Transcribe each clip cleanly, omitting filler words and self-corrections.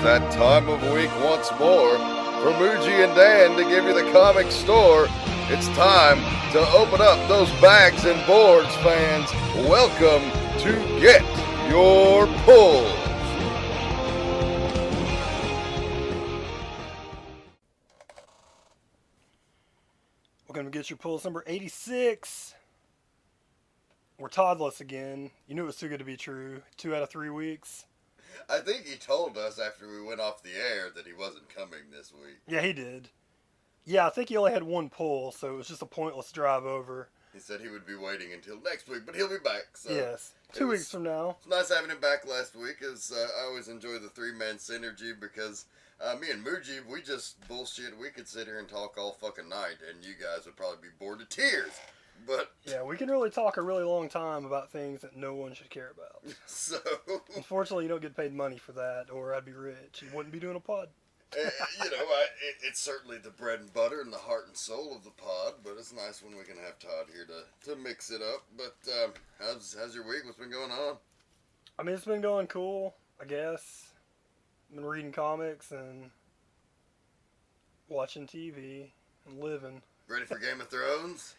that time of week once more for Muji and Dan to give you the comic store. It's time to open up those bags and boards, fans. Welcome to Get Your Pulls. Welcome to Get Your Pulls number 86. We're Toddless again. You knew it was too good to be true. 2 out of 3 weeks. I think he told us after we went off the air that he wasn't coming this week. Yeah, he did. Yeah, I think he only had one pull, so it was just a pointless drive over. He said he would be waiting until next week, but he'll be back. So yes, 2 weeks from now. It's nice having him back last week, as I always enjoy the three-man synergy because me and Muji, we just bullshit. We could sit here and talk all fucking night, and you guys would probably be bored to tears. But yeah, we can really talk a really long time about things that no one should care about. So unfortunately, you don't get paid money for that, or I'd be rich and wouldn't be doing a pod. It's certainly the bread and butter and the heart and soul of the pod, but it's nice when we can have Todd here to mix it up. But how's your week? What's been going on? I mean, it's been going cool, I guess. I've been reading comics and watching TV and living. Ready for Game of Thrones?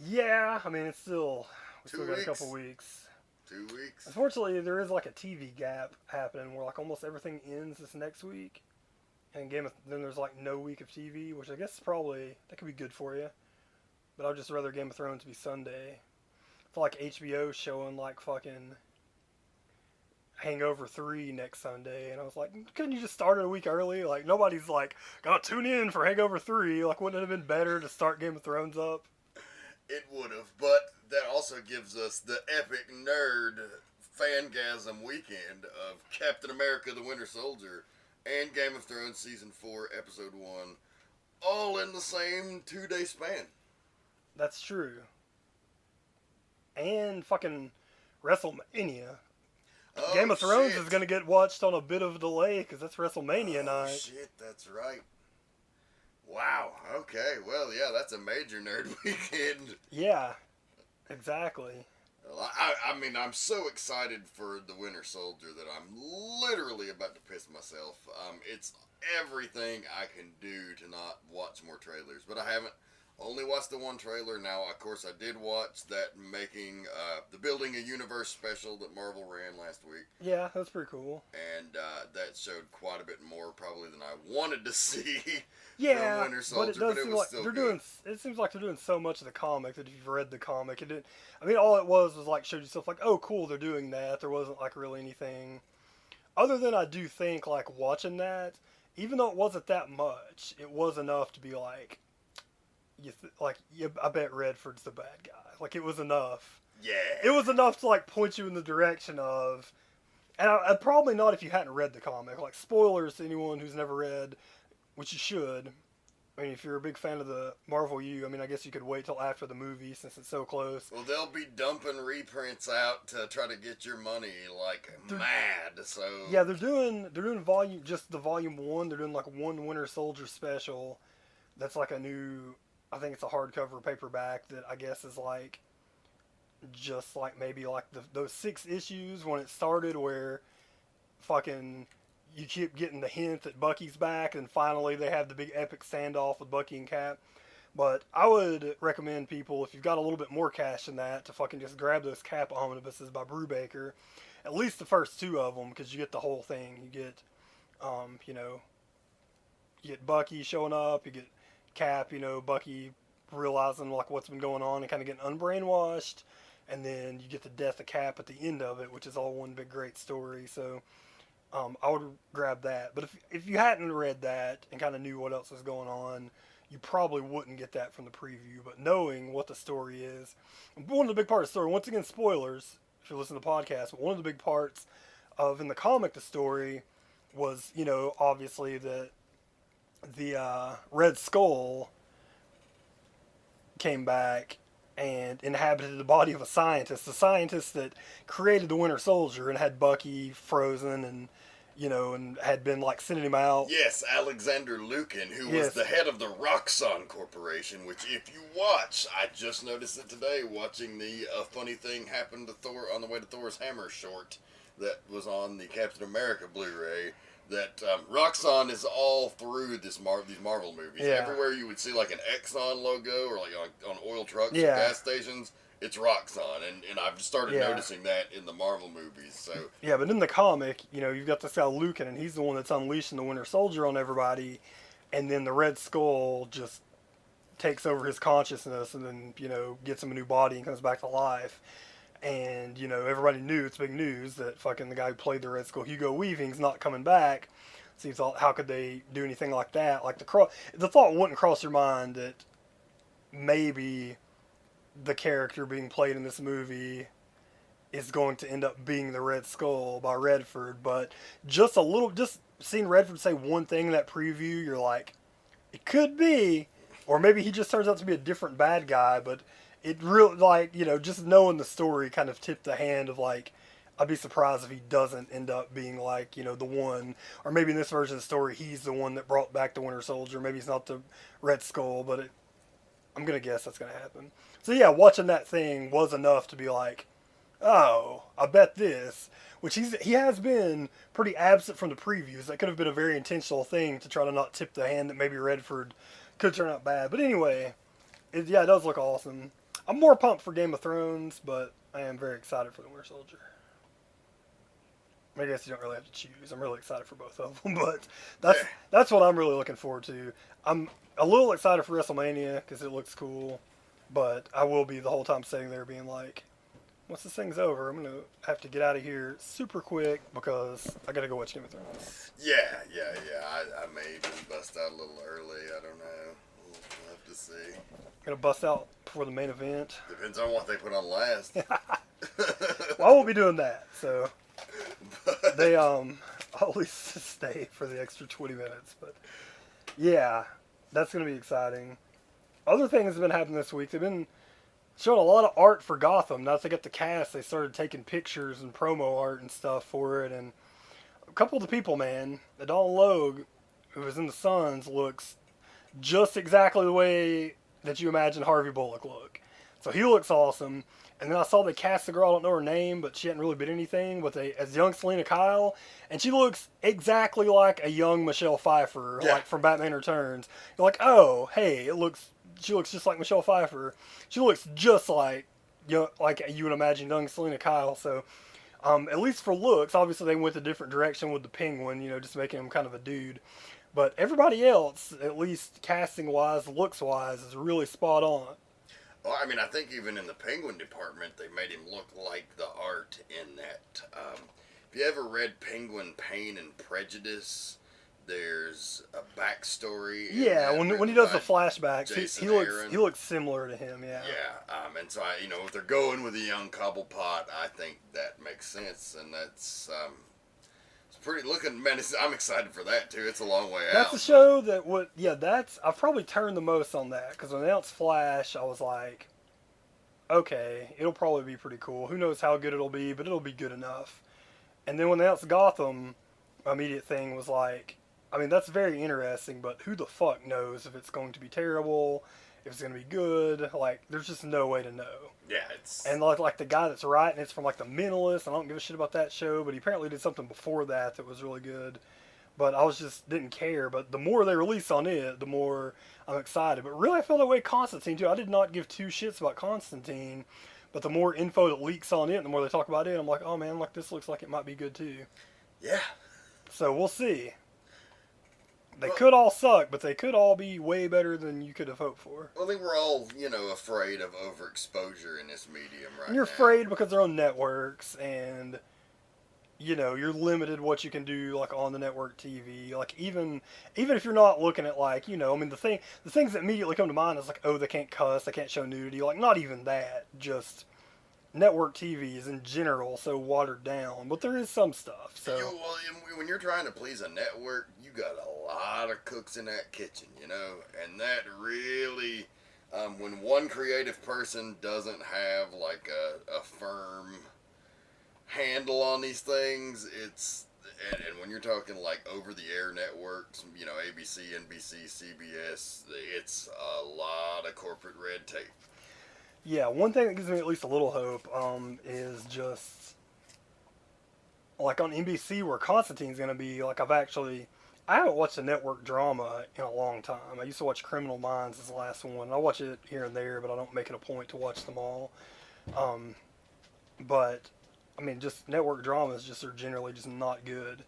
Yeah, I mean, we still got a couple weeks. 2 weeks? Unfortunately, there is like a TV gap happening where like almost everything ends this next week. And then there's like no week of TV, which I guess that could be good for you. But I'd just rather Game of Thrones be Sunday. I feel like HBO's showing like fucking Hangover 3 next Sunday. And I was like, couldn't you just start it a week early? Like, nobody's like, gotta tune in for Hangover 3. Like, wouldn't it have been better to start Game of Thrones up? It would have, but that also gives us the epic nerd fangasm weekend of Captain America the Winter Soldier and Game of Thrones Season 4, Episode 1, all in the same 2-day span. That's true. And fucking WrestleMania. Oh, Game of Thrones shit. is going to get watched on a bit of a delay because that's WrestleMania night. Oh, shit, that's right. Wow, okay, well, yeah, that's a major nerd weekend. Yeah, exactly. I mean, I'm so excited for the Winter Soldier that I'm literally about to piss myself. It's everything I can do to not watch more trailers, but I haven't. Only watched the one trailer. Now, of course, I did watch that making the Building a Universe special that Marvel ran last week. Yeah, that's pretty cool. And that showed quite a bit more probably than I wanted to see yeah, from Winter Soldier, but it was still good. It seems like they're doing so much of the comic that if you've read the comic, all it was like showed yourself like, oh, cool, they're doing that. There wasn't like really anything other than I do think like watching that, even though it wasn't that much, it was enough to be like, I bet Redford's the bad guy. Like, it was enough. Yeah. It was enough to, like, point you in the direction of... And I'd probably not if you hadn't read the comic. Like, spoilers to anyone who's never read, which you should. I mean, if you're a big fan of the Marvel I mean, I guess you could wait till after the movie since it's so close. Well, they'll be dumping reprints out to try to get your money like mad, so... Yeah, they're doing volume 1. They're doing, like, one Winter Soldier special that's, like, a new... I think it's a hardcover paperback that I guess is like, just like maybe like those 6 issues when it started where fucking you keep getting the hint that Bucky's back and finally they have the big epic standoff with Bucky and Cap. But I would recommend people, if you've got a little bit more cash than that, to fucking just grab those Cap omnibuses by Brubaker. At least the first 2 of them, because you get the whole thing. You get, you get Bucky showing up, you get Cap, Bucky realizing like what's been going on and kind of getting unbrainwashed, and then you get the death of Cap at the end of it, which is all one big great story. So I would grab that. But if you hadn't read that and kind of knew what else was going on, you probably wouldn't get that from the preview. But knowing what the story is, one of the big parts of the story, once again spoilers if you listen to the podcast, but one of the big parts of in the comic the story was, obviously the Red Skull came back and inhabited the body of a scientist. The scientist that created the Winter Soldier and had Bucky frozen and, and had been like sending him out. Yes, Alexander Lukin, who was the head of the Roxxon Corporation, which if you watch, I just noticed it today watching the Funny Thing Happened to Thor on the Way to Thor's Hammer short that was on the Captain America Blu-ray. that Roxxon is all through these Marvel movies. Yeah. Everywhere you would see like an Exxon logo or like on oil trucks or Yeah. gas stations, it's Roxxon, and I've just started Yeah. noticing that in the Marvel movies. So Yeah, but in the comic, you've got this guy Lucan, and he's the one that's unleashing the Winter Soldier on everybody, and then the Red Skull just takes over his consciousness, and then gets him a new body and comes back to life. And everybody knew, it's big news, that fucking the guy who played the Red Skull, Hugo Weaving's not coming back. So you thought, how could they do anything like that? Like the thought wouldn't cross your mind that maybe the character being played in this movie is going to end up being the Red Skull by Redford. But just seeing Redford say one thing in that preview, you're like, it could be, or maybe he just turns out to be a different bad guy. But it really, like, just knowing the story kind of tipped the hand of like, I'd be surprised if he doesn't end up being like, the one, or maybe in this version of the story, he's the one that brought back the Winter Soldier. Maybe he's not the Red Skull, but I'm going to guess that's going to happen. So yeah, watching that thing was enough to be like, oh, I bet this, which he has been pretty absent from the previews. That could have been a very intentional thing to try to not tip the hand that maybe Redford could turn out bad. But anyway, it does look awesome. I'm more pumped for Game of Thrones, but I am very excited for the Winter Soldier. I guess you don't really have to choose. I'm really excited for both of them, but that's what I'm really looking forward to. I'm a little excited for WrestleMania because it looks cool, but I will be the whole time sitting there being like, once this thing's over, I'm going to have to get out of here super quick because I got to go watch Game of Thrones. Yeah. I may even bust out a little early. I don't know. We'll have to see. Going to bust out before the main event. Depends on what they put on last. Well, I won't be doing that, so they I'll at least stay for the extra 20 minutes. But yeah, that's going to be exciting. Other things have been happening this week. They've been showing a lot of art for Gotham. Now that they got the cast, they started taking pictures and promo art and stuff for it. And a couple of the people, man, Donald Logue, who was in the Suns, looks just exactly the way that you imagine Harvey Bullock look. So he looks awesome. And then I saw they cast the girl, I don't know her name, but she hadn't really been anything, but as young Selena Kyle, and she looks exactly like a young Michelle Pfeiffer, like from Batman Returns. You're like, oh, hey, she looks just like Michelle Pfeiffer. She looks just like you would imagine young Selena Kyle. So at least for looks, obviously they went a different direction with the Penguin, just making him kind of a dude. But everybody else, at least casting-wise, looks-wise, is really spot on. Well, I mean, I think even in the Penguin department, they made him look like the art in that. If you ever read Penguin Pain and Prejudice, there's a backstory. Yeah, when he does the flashbacks, he looks similar to him. Yeah. Yeah, and so if they're going with a young Cobblepot, I think that makes sense, and that's it's pretty looking. Man, I'm excited for that too. It's a long way out. That's a show I've probably turned the most on that because when they announced Flash, I was like, okay, it'll probably be pretty cool. Who knows how good it'll be, but it'll be good enough. And then when they announced Gotham, my immediate thing was like, I mean, that's very interesting, but who the fuck knows if it's going to be terrible, if it's going to be good? Like, there's just no way to know. Yeah, it's... And like the guy that's writing it's from like The Mentalist. I don't give a shit about that show, but he apparently did something before that was really good. But I didn't care. But the more they release on it, the more I'm excited. But really, I feel that way Constantine too. I did not give two shits about Constantine, but the more info that leaks on it, the more they talk about it, I'm like, oh man, like this looks like it might be good too. Yeah. So we'll see. They could all suck, but they could all be way better than you could have hoped for. Well, I think we're all, afraid of overexposure in this medium right now. And you're afraid because they're on networks, and, you're limited what you can do, like, on the network TV. Like, even if you're not looking at, like, the things that immediately come to mind is, like, oh, they can't cuss, they can't show nudity. Like, not even that. Just network TV is in general so watered down. But there is some stuff, so... when you're trying to please a network, you got a lot of cooks in that kitchen, and that really, when one creative person doesn't have like a firm handle on these things, and when you're talking like over-the-air networks, ABC, NBC, CBS, it's a lot of corporate red tape. Yeah, one thing that gives me at least a little hope is just like on NBC where Constantine's going to be, like I haven't watched a network drama in a long time. I used to watch Criminal Minds as the last one. I watch it here and there, but I don't make it a point to watch them all. Um, but I mean, just network dramas just are generally just not good.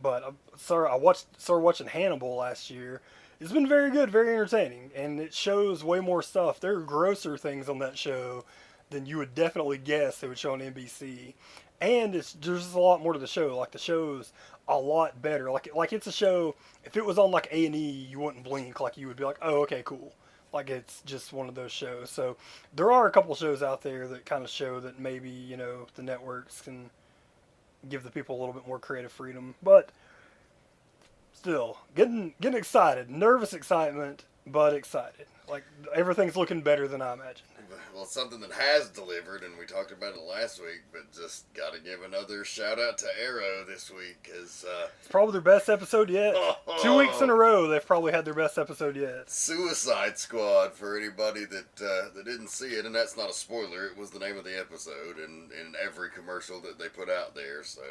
But started watching Hannibal last year. It's been very good, very entertaining, and it shows way more stuff. There are grosser things on that show than you would definitely guess they would show on NBC. And there's just a lot more to the show. Like the show's a lot better. Like it's a show. If it was on like A&E, you wouldn't blink. Like you would be like, oh, okay, cool. Like it's just one of those shows. So there are a couple shows out there that kind of show that maybe the networks can give the people a little bit more creative freedom. But still, getting excited, nervous excitement, but excited. Like everything's looking better than I imagined. Well, something that has delivered, and we talked about it last week, but just got to give another shout out to Arrow this week because it's probably their best episode yet. 2 weeks in a row, they've probably had their best episode yet. Suicide Squad for anybody that didn't see it, and that's not a spoiler. It was the name of the episode, and in every commercial that they put out there. So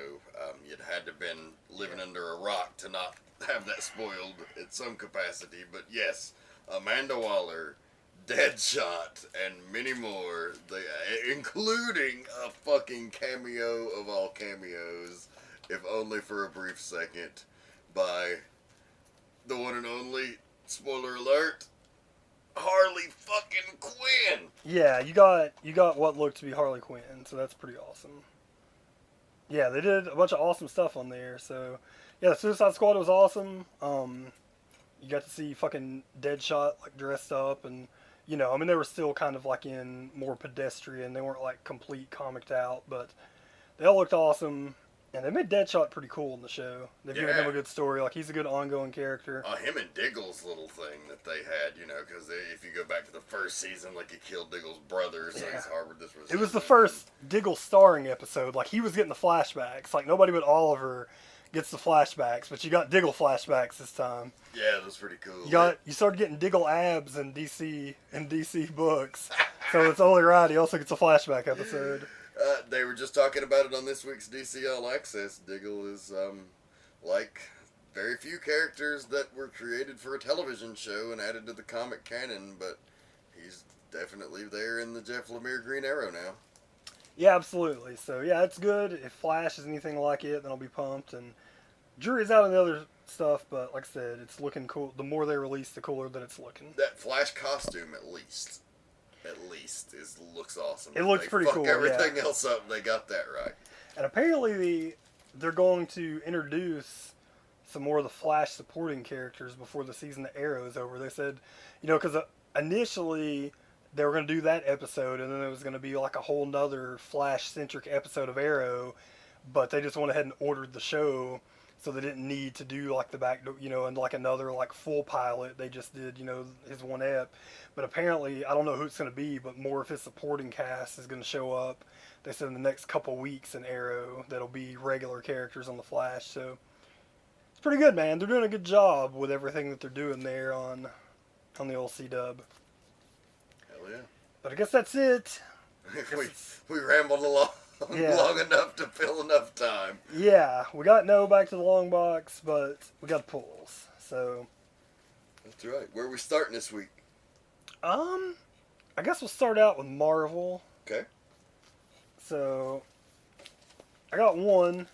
you'd had to have been living under a rock to not have that spoiled at some capacity. But yes, Amanda Waller, Deadshot, and many more, including a fucking cameo of all cameos, if only for a brief second, by the one and only, spoiler alert, Harley fucking Quinn. Yeah, you got what looked to be Harley Quinn, so that's pretty awesome. Yeah, they did a bunch of awesome stuff on there. So yeah, the Suicide Squad was awesome. You got to see fucking Deadshot like dressed up, and I mean they were still kind of like in more pedestrian. They weren't like complete comicked out, but they all looked awesome. And they made Deadshot pretty cool in the show. They've given him a good story. Like he's a good ongoing character. Him and Diggle's little thing that they had, because if you go back to the first season, like he killed Diggle's brother, so he's harbored this. It was the first Diggle starring episode. Like he was getting the flashbacks. Like nobody but Oliver gets the flashbacks, but you got Diggle flashbacks this time. Yeah, that was pretty cool. You started getting Diggle abs in DC books, so it's only right. He also gets a flashback episode. They were just talking about it on this week's DC All Access. Diggle is like very few characters that were created for a television show and added to the comic canon, but he's definitely there in the Jeff Lemire Green Arrow now. Yeah, absolutely. So yeah, it's good. If Flash is anything like it, then I'll be pumped. And jury's out on the other stuff, but like I said, it's looking cool. The more they release, the cooler that it's looking. That Flash costume, at least looks awesome. It looks pretty cool. Everything else up, they got that right. And apparently they're going to introduce some more of the Flash supporting characters before the season of Arrow is over. They said, because initially they were going to do that episode, and then there was going to be like a whole nother Flash-centric episode of Arrow, but they just went ahead and ordered the show, so they didn't need to do like the back, and like another like full pilot. They just did, his one ep. But apparently, I don't know who it's going to be, but more of his supporting cast is going to show up. They said in the next couple weeks in Arrow that'll be regular characters on the Flash. So it's pretty good, man. They're doing a good job with everything that they're doing there on the old C-Dub. Hell yeah. But I guess that's it. we rambled along. Long enough to fill enough time. Yeah, we got no back to the long box, but we got pulls. So that's right. Where are we starting this week? I guess we'll start out with Marvel. Okay. So I got one.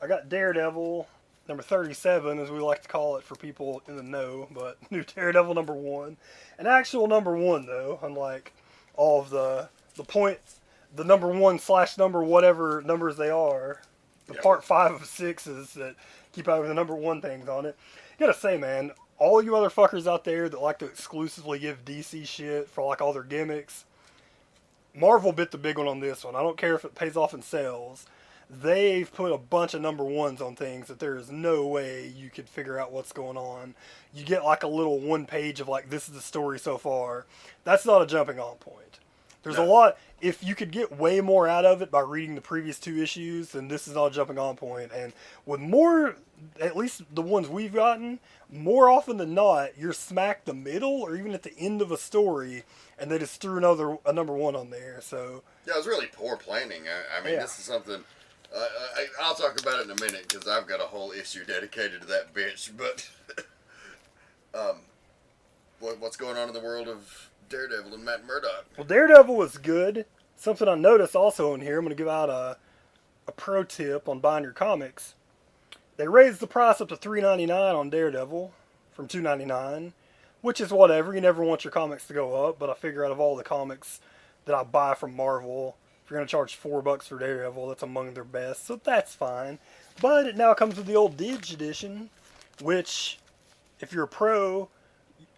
I got Daredevil number 37, as we like to call it for people in the know, but new Daredevil number 1. An actual number 1 though, unlike all of the number 1 / number whatever numbers they are, the part 5 of 6s that keep having the number 1 things on it. You gotta say, man, all you other fuckers out there that like to exclusively give DC shit for like all their gimmicks, Marvel bit the big one on this one. I don't care if it pays off in sales. They've put a bunch of number 1s on things that there is no way you could figure out what's going on. You get like a little 1 page of like, this is the story so far. That's not a jumping on point. There's a lot. If you could get way more out of it by reading the previous 2 issues, then this is not a jumping on point. And with more, at least the ones we've gotten, more often than not, you're smack the middle or even at the end of a story, and they just threw a number 1 on there. So yeah, it was really poor planning. I mean, This is something I'll talk about it in a minute because I've got a whole issue dedicated to that bitch. But what's going on in the world of Daredevil and Matt Murdock? Well, Daredevil was good. Something I noticed also in here, I'm going to give out a pro tip on buying your comics. They raised the price up to $3.99 on Daredevil from $2.99, which is whatever. You never want your comics to go up, but I figure out of all the comics that I buy from Marvel, if you're going to charge $4 for Daredevil, that's among their best, so that's fine. But it now comes with the old Dig edition, which, if you're a pro,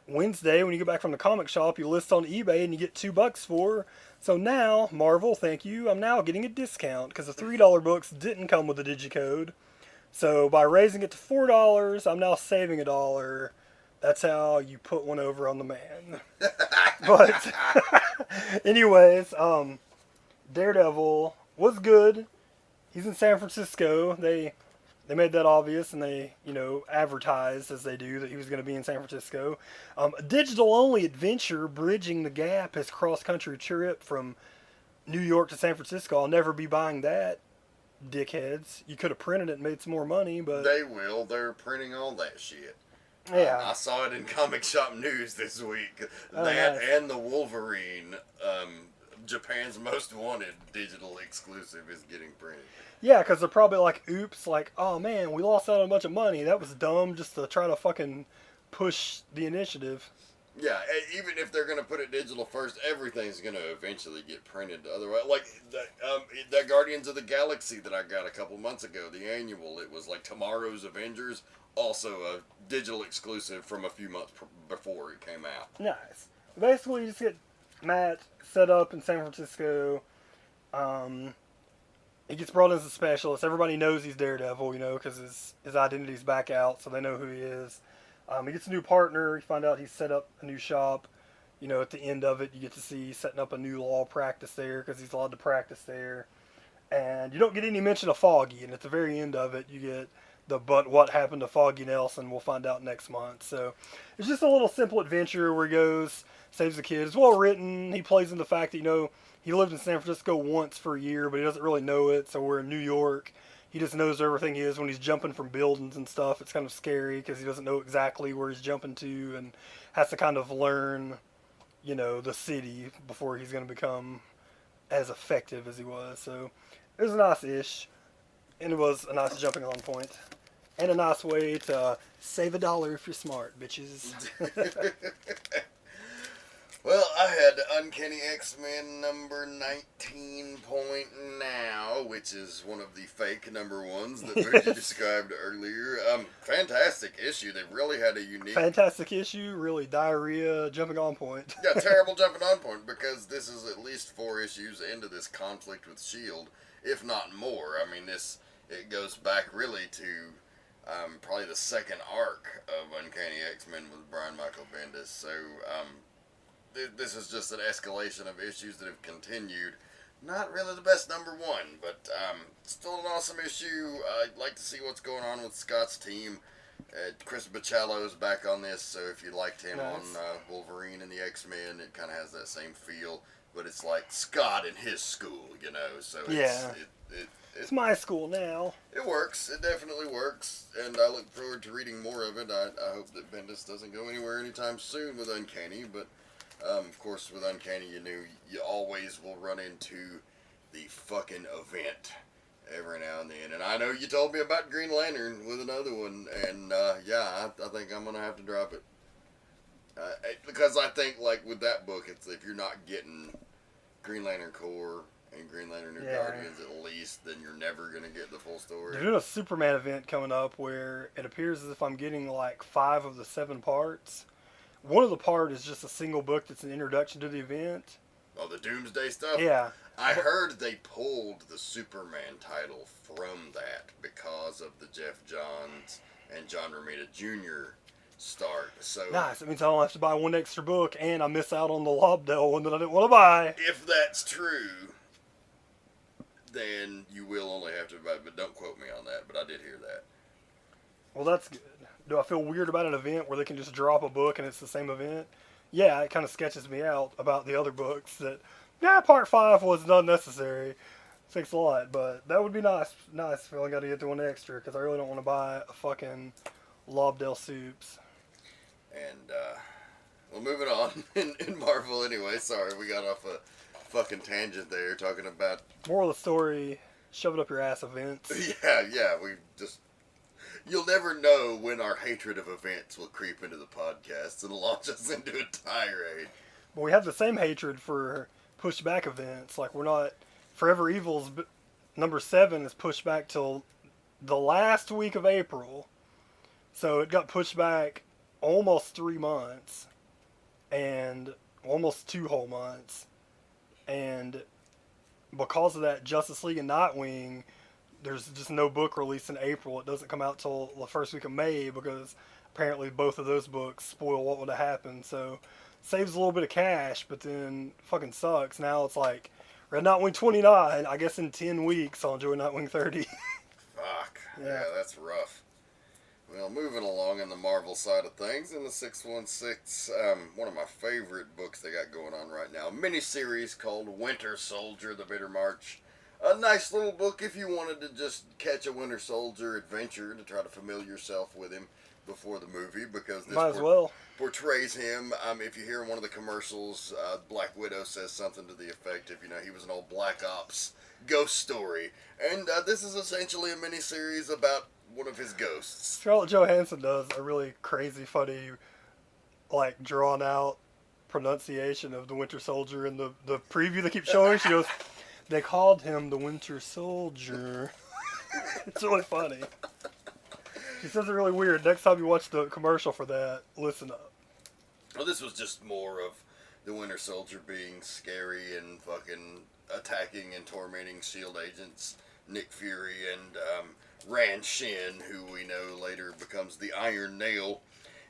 Wednesday when you get back from the comic shop, you list on eBay and you get $2 for. So now, Marvel, thank you, I'm now getting a discount because the $3 books didn't come with a digicode. So by raising it to $4, I'm now saving $1. That's how you put one over on the man. But anyways, Daredevil was good. He's in San Francisco. They made that obvious, and they, advertised as they do that he was going to be in San Francisco. A digital-only adventure bridging the gap, his cross-country trip from New York to San Francisco. I'll never be buying that, dickheads. You could have printed it and made some more money, but... They will. They're printing all that shit. Yeah. I saw it in Comic Shop News this week. Oh, that nice. and the Wolverine, Japan's Most Wanted digital exclusive, is getting printed. Yeah, because they're probably like, oops, like, oh man, we lost out on a bunch of money. That was dumb just to try to fucking push the initiative. Yeah, even if they're going to put it digital first, everything's going to eventually get printed. Otherwise, like that Guardians of the Galaxy that I got a couple months ago, the annual, it was like Tomorrow's Avengers, also a digital exclusive from a few months before it came out. Nice. Basically, you just get Matt set up in San Francisco. He gets brought in as a specialist. Everybody knows he's Daredevil, because his identity's back out, so they know who he is. He gets a new partner. You find out he's set up a new shop. At the end of it, you get to see he's setting up a new law practice there because he's allowed to practice there. And you don't get any mention of Foggy. And at the very end of it, you get but what happened to Foggy Nelson, we'll find out next month. So it's just a little simple adventure where he goes, saves the kid. It's well written. He plays in the fact that, he lived in San Francisco once for a year, but he doesn't really know it. So we're in New York. He just knows everything he is when he's jumping from buildings and stuff. It's kind of scary because he doesn't know exactly where he's jumping to and has to kind of learn, the city before he's going to become as effective as he was. So it was a nice-ish, and it was a nice jumping on point. And a nice way to save $1 if you're smart, bitches. Well, I had Uncanny X-Men number 19 point now, which is one of the fake number ones that Muji described earlier. Fantastic issue. They really had a unique... Fantastic issue, really diarrhea, jumping on point. Yeah, terrible jumping on point, because this is at least 4 issues into this conflict with S.H.I.E.L.D., if not more. I mean, it goes back really to probably the second arc of Uncanny X-Men with Brian Michael Bendis, so... this is just an escalation of issues that have continued. Not really the best number 1, but still an awesome issue. I'd like to see what's going on with Scott's team. Chris Bachalo's back on this, so if you liked him on Wolverine and the X-Men, it kind of has that same feel. But it's like Scott in his school, so it's my school now. It works. It definitely works, and I look forward to reading more of it. I hope that Bendis doesn't go anywhere anytime soon with Uncanny, but... of course, with Uncanny, you always will run into the fucking event every now and then. And I know you told me about Green Lantern with another one, and I think I'm going to have to drop it. Because I think, like, with that book, it's if you're not getting Green Lantern Corps and Green Lantern New Guardians at least, then you're never going to get the full story. They're doing a Superman event coming up where it appears as if I'm getting, like, 5 of the 7 parts. One of the part is just a single book that's an introduction to the event. Oh, the Doomsday stuff? Yeah. I heard they pulled the Superman title from that because of the Jeff Johns and John Romita Jr. start. So nice. It means I don't have to buy one extra book, and I miss out on the Lobdell one that I didn't want to buy. If that's true, then you will only have to buy, but don't quote me on that, but I did hear that. Well, that's good. Do I feel weird about an event where they can just drop a book and it's the same event? Yeah, it kind of sketches me out about the other books that, part 5 was unnecessary. Thanks a lot, but that would be nice. Nice if I only got to get the one extra because I really don't want to buy a fucking Lobdell soups. And well, moving on in Marvel anyway. Sorry, we got off a fucking tangent there talking about. Moral of the story: shove it up your ass, events. Yeah. We just. You'll never know when our hatred of events will creep into the podcast and launch us into a tirade. But we have the same hatred for pushed back events. Like, we're not. Forever Evil's number 7 is pushed back till the last week of April. So it got pushed back almost 3 months. And almost 2 whole months. And because of that, Justice League and Nightwing, there's just no book released in April. It doesn't come out till the first week of May because apparently both of those books spoil what would have happened. So saves a little bit of cash, but then fucking sucks. Now it's like Red Nightwing 29, I guess in 10 weeks I'll enjoy Nightwing 30. Fuck. Yeah, that's rough. Well, moving along in the Marvel side of things, in the 616, one of my favorite books they got going on right now, a miniseries called Winter Soldier, The Bitter March. A nice little book if you wanted to just catch a Winter Soldier adventure to try to familiar yourself with him before the movie, because this Might as well. portrays him. If you hear in one of the commercials, Black Widow says something to the effect of, he was an old Black Ops ghost story. And this is essentially a miniseries about one of his ghosts. Scarlett Johansson does a really crazy, funny, like, drawn out pronunciation of the Winter Soldier in the preview they keep showing. She goes, they called him the Winter Soldier. It's really funny. She says it really weird. Next time you watch the commercial for that, listen up. Well, this was just more of the Winter Soldier being scary and fucking attacking and tormenting S.H.I.E.L.D. agents, Nick Fury and Rand Shin, who we know later becomes the Iron Nail.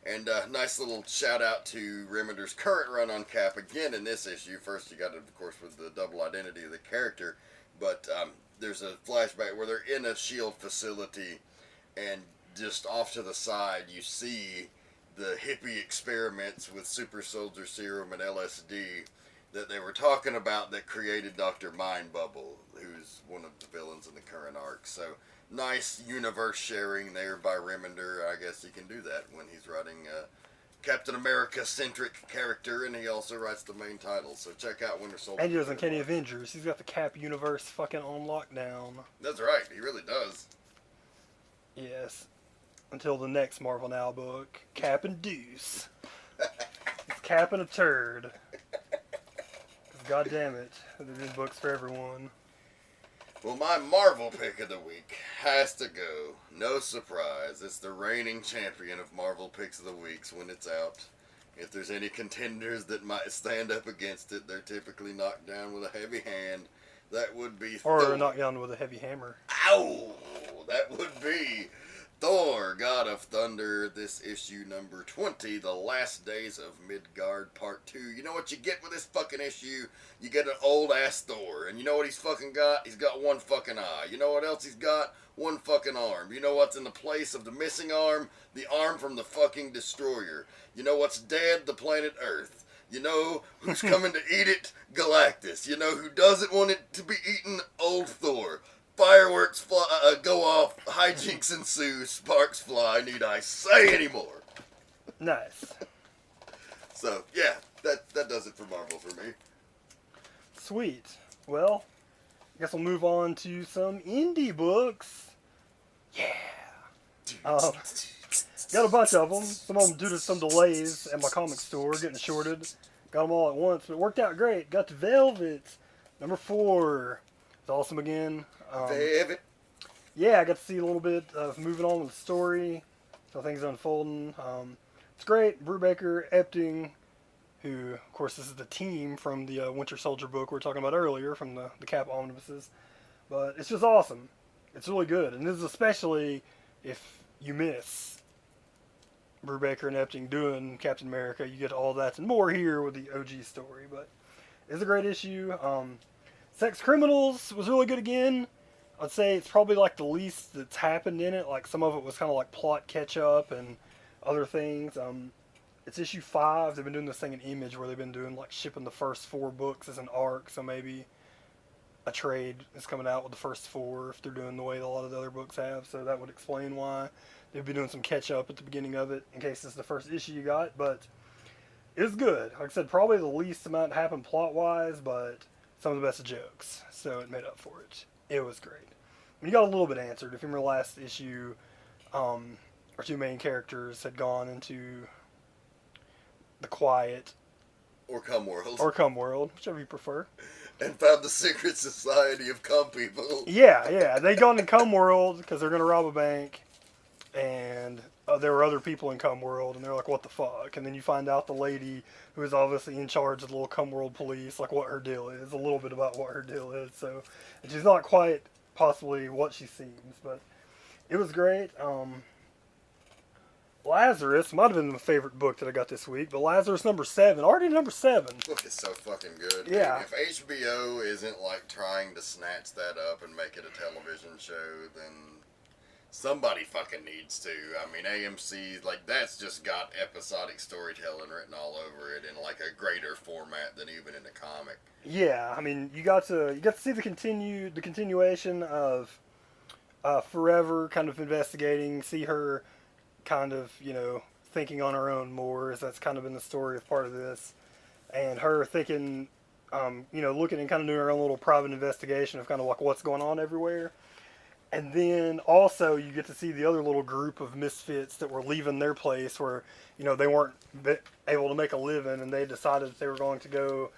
And nice little shout out to Remender's current run on Cap again in this issue. First, you got it, of course, with the double identity of the character, but there's a flashback where they're in a S.H.I.E.L.D. facility, and just off to the side, you see the hippie experiments with super soldier serum and LSD that they were talking about that created Dr. Mind Bubble, who's one of the villains in the current arc. So, nice universe sharing there by Remender. I guess he can do that when he's writing a Captain America-centric character, and he also writes the main title. So check out Winter Soldier. And he does Uncanny Avengers. He's got the Cap universe fucking on lockdown. That's right. He really does. Yes. Until the next Marvel Now book, Cap and Deuce. It's Cap and a turd. God damn it. They're doing books for everyone. Well, my Marvel pick of the week has to go. No surprise. It's the reigning champion of Marvel picks of the weeks when it's out. If there's any contenders that might stand up against it, they're typically knocked down with a heavy hand. That would be Or Thor. knocked down with a heavy hammer. Ow! That would be Thor, God of Thunder, this issue number 20, The Last Days of Midgard, Part 2. You know what you get with this fucking issue? You get an old-ass Thor. And you know what he's fucking got? He's got one fucking eye. You know what else he's got? One fucking arm. You know what's in the place of the missing arm? The arm from the fucking Destroyer. You know what's dead? The planet Earth. You know who's coming to eat it? Galactus. You know who doesn't want it to be eaten? Old Thor. Fireworks fly, go off, hijinks ensue, sparks fly, need I say any more? Nice. So, yeah, that does it for Marvel for me. Sweet. Well, I guess we'll move on to some indie books. Yeah. Got a bunch of them. Some of them due to some delays at my comic store getting shorted. Got them all at once, but it worked out great. Got to Velvet, number 4. It's awesome again. Velvet. Yeah, I got to see a little bit of moving on with the story, so things unfolding. It's great. Brubaker, Epting, who, of course, this is the team from the Winter Soldier book we were talking about earlier, from the Cap omnibuses. But it's just awesome. It's really good. And this is especially if you miss Brubaker and Epting doing Captain America. You get all that and more here with the OG story. But it's a great issue. Sex Criminals was really good again. I'd say it's probably like the least that's happened in it. Like some of it was kind of like plot catch up and other things. It's issue 5. They've been doing this thing in Image where they've been doing like shipping the first 4 books as an arc. So maybe a trade is coming out with the first 4 if they're doing the way that a lot of the other books have. So that would explain why they've been doing some catch up at the beginning of it in case it's the first issue you got. But it was good. Like I said, probably the least amount happened plot wise, but some of the best jokes. So it made up for it. It was great. You got a little bit answered. If you remember last issue, our 2 main characters had gone into the quiet or cum world, whichever you prefer, and found the secret society of cum people. Yeah, they gone to cum world because they're gonna rob a bank, and there were other people in cum world, and they're like, "What the fuck?" And then you find out the lady who is obviously in charge of the little cum world police, like what her deal is, a little bit about what her deal is. So, and she's not quite possibly what she seems, but it was great. Lazarus might have been my favorite book that I got this week, but Lazarus #7, already #7. The book is so fucking good. Yeah. If HBO isn't like trying to snatch that up and make it a television show, then somebody fucking needs to. I mean, AMC, like, that's just got episodic storytelling written all over it in like a greater format than even in the comic. Yeah, I mean, you got to see the continuation of Forever kind of investigating, see her kind of, thinking on her own more, as that's kind of been the story of part of this, and her thinking, looking and kind of doing her own little private investigation of kind of like what's going on everywhere. And then also you get to see the other little group of misfits that were leaving their place where, they weren't able to make a living, and they decided that they were going to go,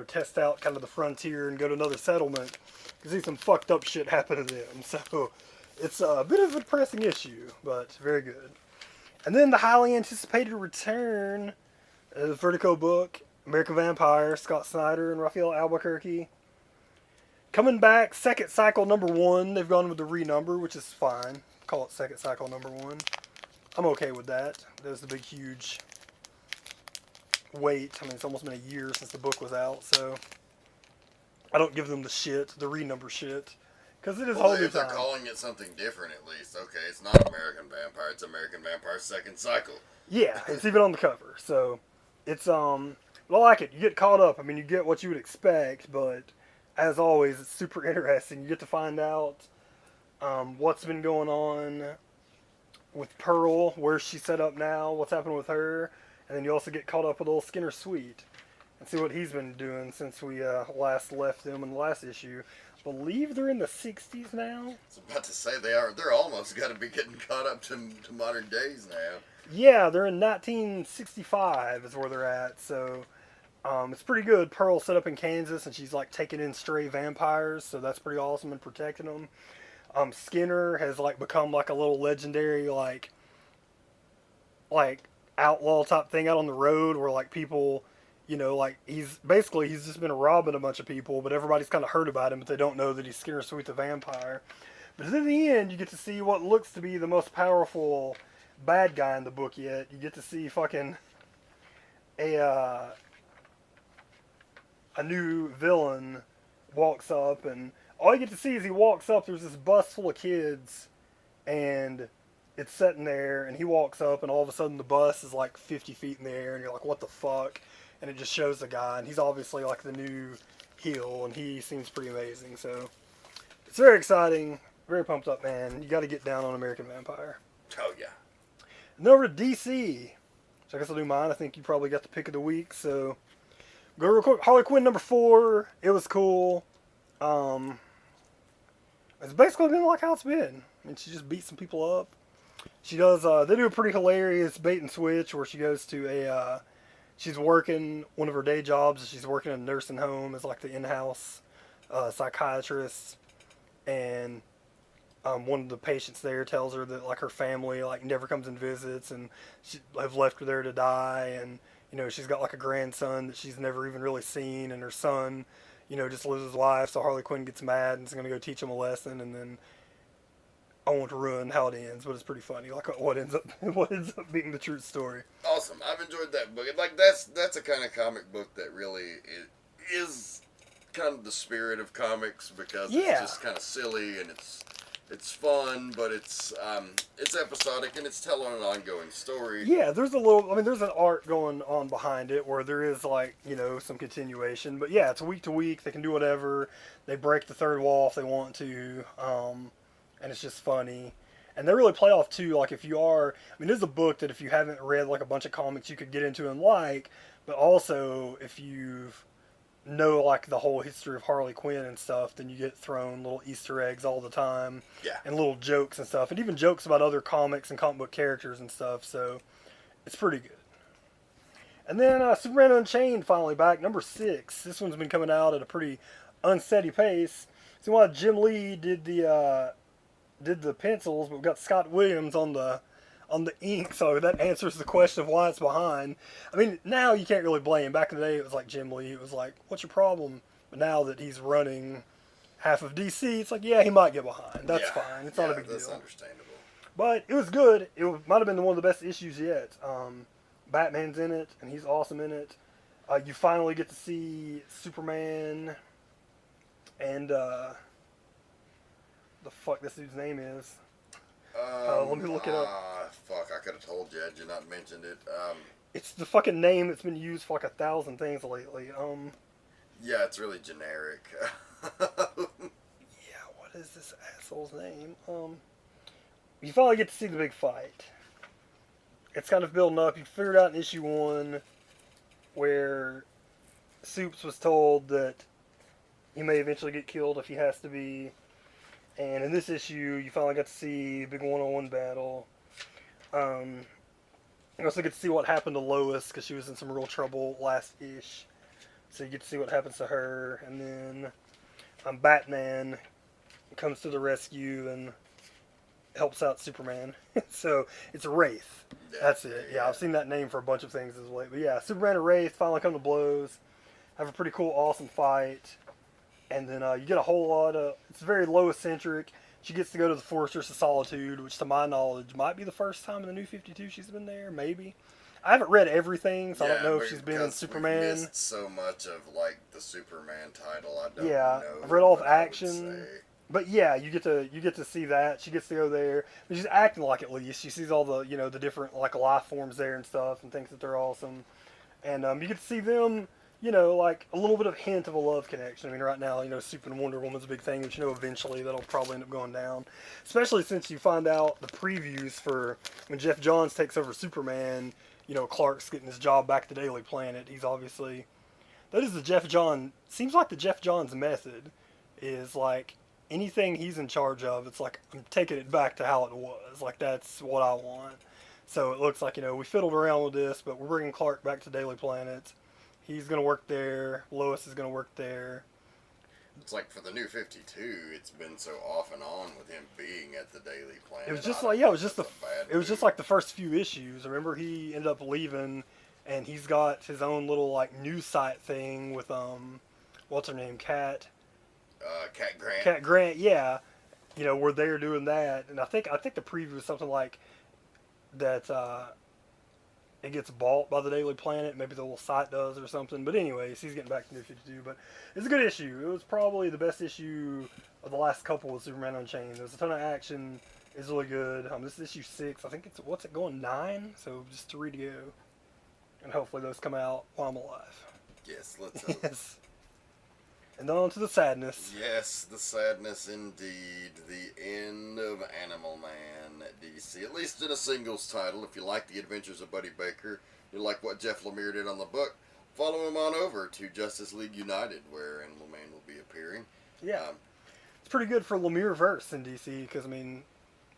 test out kind of the frontier and go to another settlement. You see some fucked up shit happen to them. So it's a bit of a depressing issue, but very good. And then the highly anticipated return of the Vertigo book, American Vampire, Scott Snyder and Raphael Albuquerque. Coming back, second cycle #1. They've gone with the renumber, which is fine. Call it second cycle #1. I'm okay with that. There's the big, huge wait. I mean, it's almost been a year since the book was out, so I don't give them the renumber shit. Because it is whole new If they're time. calling it something different, at least, okay, it's not American Vampire, it's American Vampire Second Cycle. Yeah, it's even on the cover. So it's I like it. You get caught up. I mean, you get what you would expect, but as always, it's super interesting. You get to find out what's been going on with Pearl, where she's set up now, what's happened with her, and then you also get caught up with old Skinner Sweet and see what he's been doing since we last left them in the last issue. I believe they're in the 60s now. I was about to say they're almost got to be getting caught up to modern days now. Yeah, they're in 1965 is where they're at, so it's pretty good. Pearl's set up in Kansas, and she's like taking in stray vampires, so that's pretty awesome and protecting them. Skinner has like become like a little legendary like outlaw type thing out on the road where like people, like he's just been robbing a bunch of people, but everybody's kind of heard about him, but they don't know that he's Skinner Sweet the vampire. But in the end, you get to see what looks to be the most powerful bad guy in the book yet. You get to see fucking a new villain walks up, and all you get to see is he walks up, there's this bus full of kids, and it's sitting there, and he walks up, and all of a sudden the bus is like 50 feet in the air, and you're like, what the fuck? And it just shows the guy, and he's obviously like the new heel, and he seems pretty amazing, so it's very exciting, very pumped up, man. You got to get down on American Vampire. Oh, yeah. And then over to DC, so I guess I'll do mine. I think you probably got the pick of the week, so go real quick. Harley Quinn #4, it was cool. It's basically been like how it's been. I mean, she just beats some people up. She does, they do a pretty hilarious bait and switch where she goes to she's working one of her day jobs. She's working in a nursing home as like the in-house psychiatrist, and one of the patients there tells her that like her family like never comes and visits, and she have left her there to die, and she's got like a grandson that she's never even really seen, and her son just lives his life. So Harley Quinn gets mad and is going to go teach him a lesson, and then I won't ruin how it ends, but it's pretty funny. Like what ends up being the true story. Awesome. I've enjoyed that book. Like that's a kind of comic book that really is kind of the spirit of comics, because it's just kind of silly, and it's It's fun, but it's episodic and it's telling an ongoing story. Yeah, there's a little. I mean, there's an arc going on behind it where there is like some continuation. But yeah, it's week to week. They can do whatever. They break the third wall if they want to, and it's just funny. And they really play off too. Like if you are, I mean, there's a book that if you haven't read like a bunch of comics, you could get into and like. But also if you've know like the whole history of Harley Quinn and stuff, then you get thrown little Easter eggs all the time, Yeah. and little jokes and stuff, and even jokes about other comics and comic book characters and stuff. So it's pretty good. And then Superman Unchained finally back, number 6. This one's been coming out at a pretty unsteady pace. So while Jim Lee did the pencils, but we've got Scott Williams on the ink, so that answers the question of why it's behind. I mean, now you can't really blame. Back in the day, it was like Jim Lee. It was like, what's your problem? But now that he's running half of DC, it's like, yeah, he might get behind. That's fine. It's not a big deal. That's understandable. But it was good. It might have been one of the best issues yet. Batman's in it, and he's awesome in it. You finally get to see Superman and the fuck this dude's name is. Let me look it up. Fuck, I could have told you had you not mentioned it. It's the fucking name that's been used for like 1,000 things lately. Yeah, it's really generic. Yeah, what is this asshole's name? You finally get to see the big fight. It's kind of building up. You figured out in issue 1 where Supes was told that he may eventually get killed if he has to be. And in this issue, you finally got to see a big one-on-one battle. You also get to see what happened to Lois, because she was in some real trouble last ish. So you get to see what happens to her. And then Batman comes to the rescue and helps out Superman. So it's Wraith. That's it. Yeah, I've seen that name for a bunch of things as late. But yeah, Superman and Wraith finally come to blows. Have a pretty cool, awesome fight. And then you get a whole lot of... It's very Lois-centric. She gets to go to the Fortress of Solitude, which to my knowledge might be the first time in the New 52 she's been there. Maybe. I haven't read everything, so I don't know if she's been in Superman. We've missed so much of like the Superman title. I don't know. Yeah, I've read all of Action. But yeah, you get to see that. She gets to go there. But she's acting like at least. She sees all the the different like life forms there and stuff and thinks that they're awesome. And you get to see them... like a little bit of hint of a love connection. I mean, right now, Super and Wonder Woman's a big thing, but eventually that'll probably end up going down. Especially since you find out the previews for when Jeff Johns takes over Superman, Clark's getting his job back at the Daily Planet. He's obviously... That is the Jeff Johns... Seems like the Jeff Johns method is like anything he's in charge of, it's like, I'm taking it back to how it was. Like, that's what I want. So it looks like, we fiddled around with this, but we're bringing Clark back to Daily Planet. He's going to work there. Lois is going to work there. It's like for the New 52, it's been so off and on with him being at the Daily Planet. It was just like, it was just like the first few issues. Remember, he ended up leaving, and he's got his own little like news site thing with what's her name, Cat Grant. Cat Grant, yeah. Where they're doing that, and I think the preview was something like that. It gets bought by the Daily Planet. Maybe the little site does or something. But anyways, he's getting back to New 52. But it's a good issue. It was probably the best issue of the last couple with Superman Unchained. There's a ton of action. It's really good. This is issue 6. I think it's, what's it going, 9? So just 3 to go. And hopefully those come out while I'm alive. Yes, let's hope. Yes. And then on to the sadness. Yes, the sadness indeed. The end of Animal Man at DC. At least in a singles title. If you like the adventures of Buddy Baker, you like what Jeff Lemire did on the book, follow him on over to Justice League United, where Animal Man will be appearing. Yeah. It's pretty good for Lemire verse in DC, because,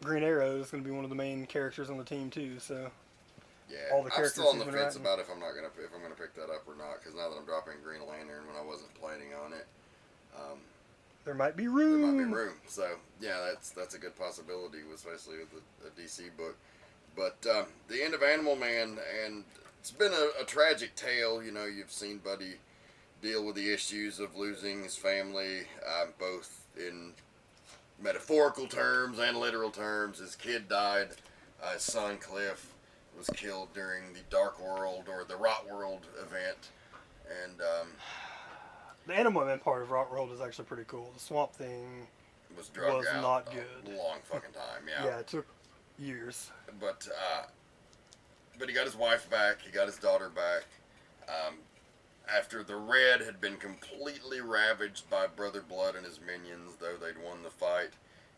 Green Arrow is going to be one of the main characters on the team, too, so... Yeah, all the I'm still on the fence writing. about if I'm gonna pick that up or not. Because now that I'm dropping Green Lantern when I wasn't planning on it, there might be room. There might be room. So yeah, that's a good possibility, especially with a DC book. But the end of Animal Man, and it's been a tragic tale. You've seen Buddy deal with the issues of losing his family, both in metaphorical terms and literal terms. His kid died. His son Cliff was killed during the Dark World or the Rot World event, and the Animal Man part of Rock World is actually pretty cool. The Swamp Thing was drugged was out not a good. long fucking time. Yeah. Yeah, it took years. But he got his wife back. He got his daughter back. Um, After the Red had been completely ravaged by Brother Blood and his minions, though they'd won the fight,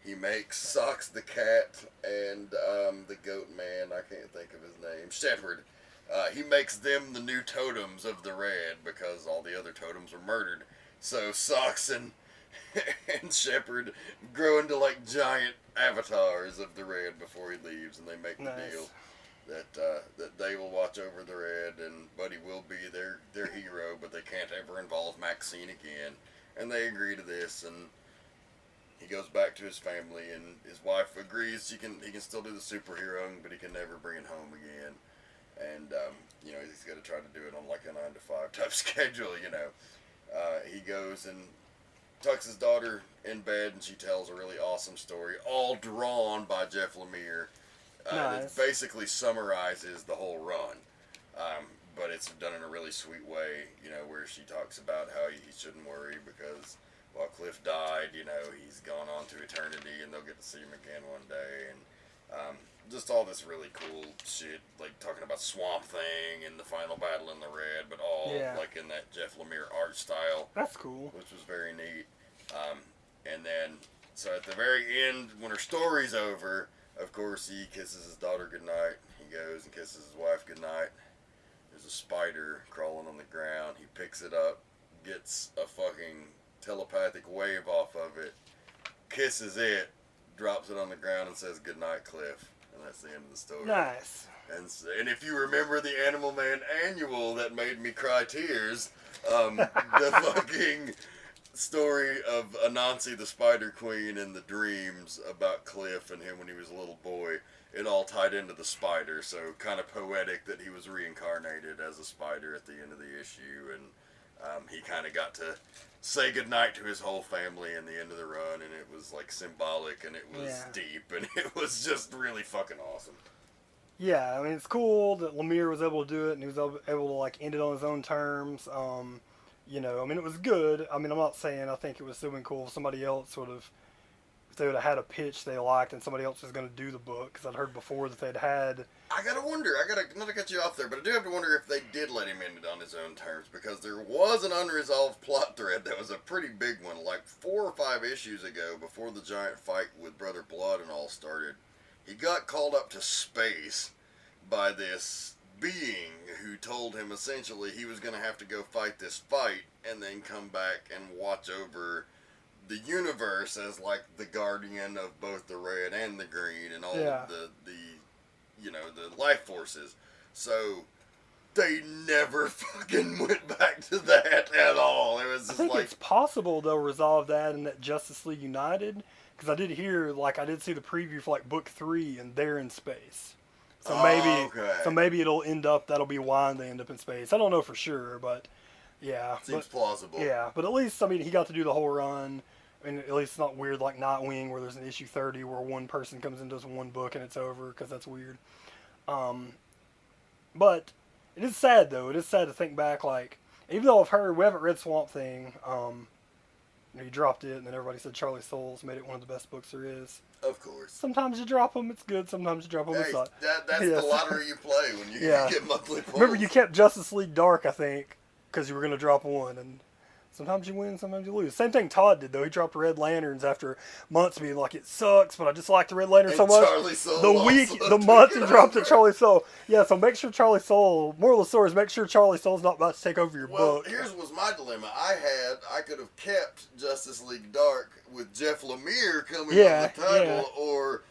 he makes Socks the cat and the goat man, I can't think of his name, Shepherd. He makes them the new totems of the Red because all the other totems were murdered. So Socks and Shepherd grow into like giant avatars of the Red before he leaves, and they make the deal that they will watch over the Red, and Buddy will be their hero, but they can't ever involve Maxine again. And they agree to this, and he goes back to his family, and his wife agrees he can still do the superheroing, but he can never bring it home again. And he's got to try to do it on like a 9-to-5 type schedule. He goes and tucks his daughter in bed, and she tells a really awesome story, all drawn by Jeff Lemire. Nice. It basically summarizes the whole run, but it's done in a really sweet way, where she talks about how he shouldn't worry because while Cliff died, he's gone on to eternity and they'll get to see him again one day, and just all this really cool shit, like talking about Swamp Thing and the final battle in the Red, but all like in that Jeff Lemire art style. That's cool. Which was very neat. And then, so at the very end, when her story's over, of course, he kisses his daughter goodnight. He goes and kisses his wife goodnight. There's a spider crawling on the ground. He picks it up, gets a fucking telepathic wave off of it, kisses it, drops it on the ground, and says goodnight, Cliff. And that's the end of the story. Nice. And if you remember the Animal Man annual that made me cry tears, the fucking story of Anansi the Spider Queen and the dreams about Cliff and him when he was a little boy, it all tied into the spider, so kind of poetic that he was reincarnated as a spider at the end of the issue, and he kind of got to say goodnight to his whole family in the end of the run, and it was like symbolic, and it was deep, and it was just really fucking awesome. Yeah, I mean, it's cool that Lemire was able to do it, and he was able to like end it on his own terms. It was good. I mean, I'm not saying I think it was so cool if somebody else if they would have had a pitch they liked and somebody else was going to do the book, because I'd heard before that they'd had... I gotta wonder, not to cut you off there, but I do have to wonder if they did let him end it on his own terms, because there was an unresolved plot thread that was a pretty big one, like 4 or 5 issues ago, before the giant fight with Brother Blood and all started. He got called up to space by this being who told him essentially he was going to have to go fight this fight and then come back and watch over the universe as like the guardian of both the red and the green and all of the life forces. So they never fucking went back to that at all. It was just I think it's possible they'll resolve that in that Justice League United, because I did see the preview for like book 3 and they're in space. So maybe it'll end up, that'll be why they end up in space. I don't know for sure, but yeah. Seems plausible. Yeah, but at least, I mean, he got to do the whole run. I mean, at least it's not weird like Nightwing, where there's an issue 30 where one person comes and does one book and it's over, because that's weird. But it is sad, though. It is sad to think back, like, even though we haven't read Swamp Thing, he dropped it, and then everybody said Charlie Soules made it one of the best books there is. Of course. Sometimes you drop them, it's good. Sometimes you drop them, it's not. That's the lottery you play when you get monthly pulls. Remember, you kept Justice League Dark, I think, because you were going to drop one, and sometimes you win, sometimes you lose. Same thing Todd did, though. He dropped Red Lanterns after months being like, it sucks, but I just like the Red Lantern so much. The month he dropped it, Charlie Soule. Yeah, so make sure Charlie Soule, moral of the story is make sure Charlie Soule's not about to take over your book. Here's was my dilemma. I could have kept Justice League Dark with Jeff Lemire coming on the title, or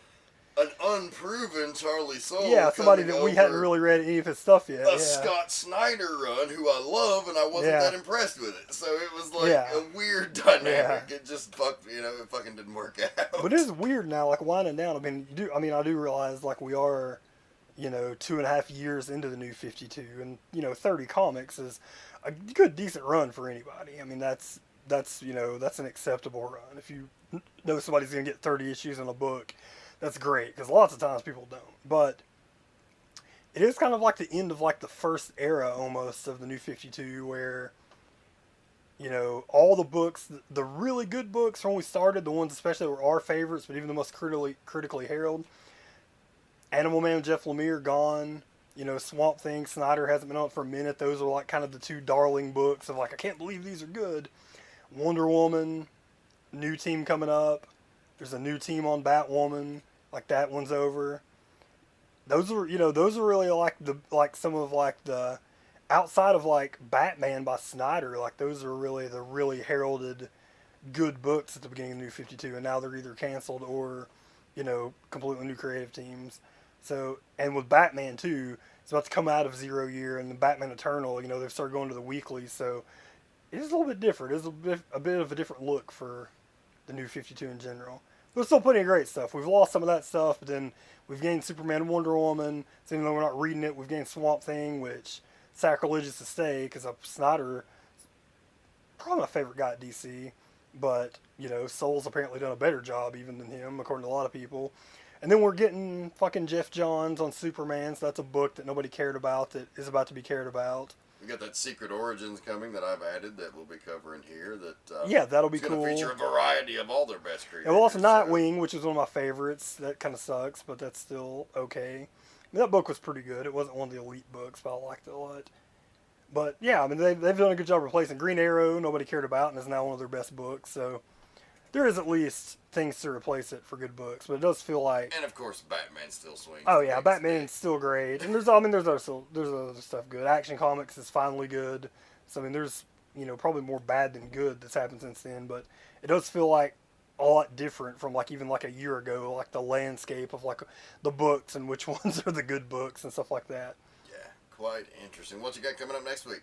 an unproven Charlie Soule. Yeah, somebody that we hadn't really read any of his stuff yet. A Scott Snyder run, who I love, and I wasn't that impressed with it. So it was like a weird dynamic. Yeah. It just it fucking didn't work out. But it is weird now, like winding down. I do realize like we are, 2.5 years into the new 52, and 30 comics is a good decent run for anybody. I mean that's an acceptable run. If you know somebody's gonna get 30 issues in a book, that's great, because lots of times people don't. But it is kind of like the end of like the first era almost of the new 52, where You know, all the books, the really good books from when we started, the ones especially that were our favorites, but even the most critically heralded. Animal Man with Jeff Lemire gone. You know, Swamp Thing, Snyder hasn't been on it for a minute. Those are like kind of the two darling books of like, I can't believe these are good. Wonder Woman, new team coming up. There's a new team on Batwoman. Like that one's over. Those are really like some of like the outside of like Batman by Snyder, like those are really the really heralded good books at the beginning of New 52, and now they're either canceled or, completely new creative teams. So, and with Batman too, it's about to come out of Zero Year and the Batman Eternal. They've started going to the weekly, so it is a little bit different. It's a bit of a different look for the New 52 in general. But it's still plenty of great stuff. We've lost some of that stuff, but then we've gained Superman and Wonder Woman. So even though we're not reading it, we've gained Swamp Thing, which sacrilegious to say because Snyder, probably my favorite guy at DC, but Soul's apparently done a better job even than him, according to a lot of people. And then we're getting fucking Jeff Johns on Superman, so that's a book that nobody cared about that is about to be cared about. We got that Secret Origins coming that I've added that we'll be covering here. Yeah, that'll be cool. Feature a variety of all their best creators. And we'll also Nightwing, which is one of my favorites. That kind of sucks, but that's still okay. I mean, that book was pretty good. It wasn't one of the elite books, but I liked it a lot. But yeah, I mean, they've done a good job replacing Green Arrow. Nobody cared about, and is now one of their best books. So there is at least things to replace it for good books. But it does feel like, and of course, Batman still swings. Oh yeah, Batman's still great, and there's other stuff good. Action Comics is finally good. So I mean, there's probably more bad than good that's happened since then. But it does feel like a lot different from like even like a year ago, like the landscape of like the books and which ones are the good books and stuff like that. Yeah, quite interesting. What you got coming up next week?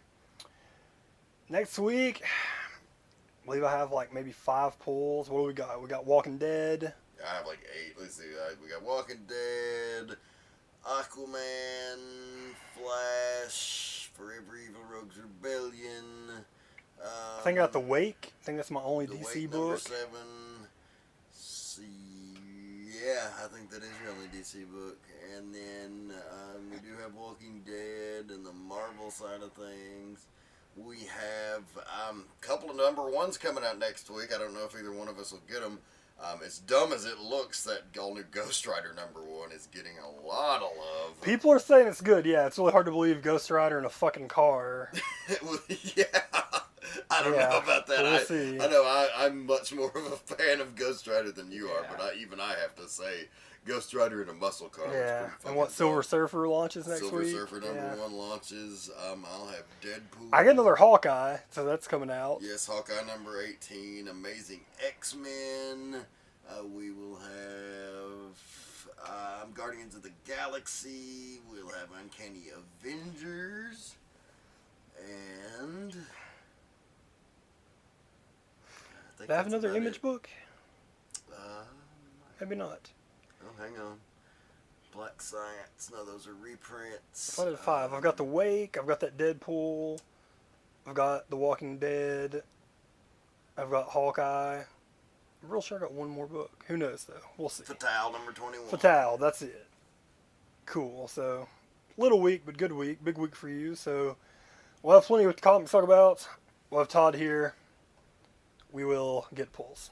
Next week, I believe I have like maybe 5 pulls. What do we got? We got Walking Dead. I have like 8. Let's see. We got Walking Dead, Aquaman, Flash, Forever Evil Rogues Rebellion. I think I got The Wake. I think that's my only DC book. Number 7. Yeah, I think that is your only DC book. And then we do have Walking Dead and the Marvel side of things. We have a couple of number 1s coming out next week. I don't know if either one of us will get them. As dumb as it looks, that all new Ghost Rider number 1 is getting a lot of love. People are saying it's good. Yeah, it's really hard to believe Ghost Rider in a fucking car. Yeah. I don't know about that. We'll see. I know I'm much more of a fan of Ghost Rider than you are, but I have to say, Ghost Rider in a muscle car. Yeah, and what Silver Surfer launches next week? Silver Surfer number 1 launches. I'll have Deadpool. I get another Hawkeye, so that's coming out. Yes, Hawkeye number 18. Amazing X-Men. We will have Guardians of the Galaxy. We'll have Uncanny Avengers. And Do I have another Image book? Maybe not. Oh, hang on. Black Science. No, those are reprints. I did 5. I've got The Wake. I've got that Deadpool. I've got The Walking Dead. I've got Hawkeye. I'm real sure I got one more book. Who knows, though? We'll see. Fatale, number 21. Fatale, that's it. Cool. So, little week, but good week. Big week for you. So, we'll have plenty of comics to talk about. We'll have Todd here. We will get pulls.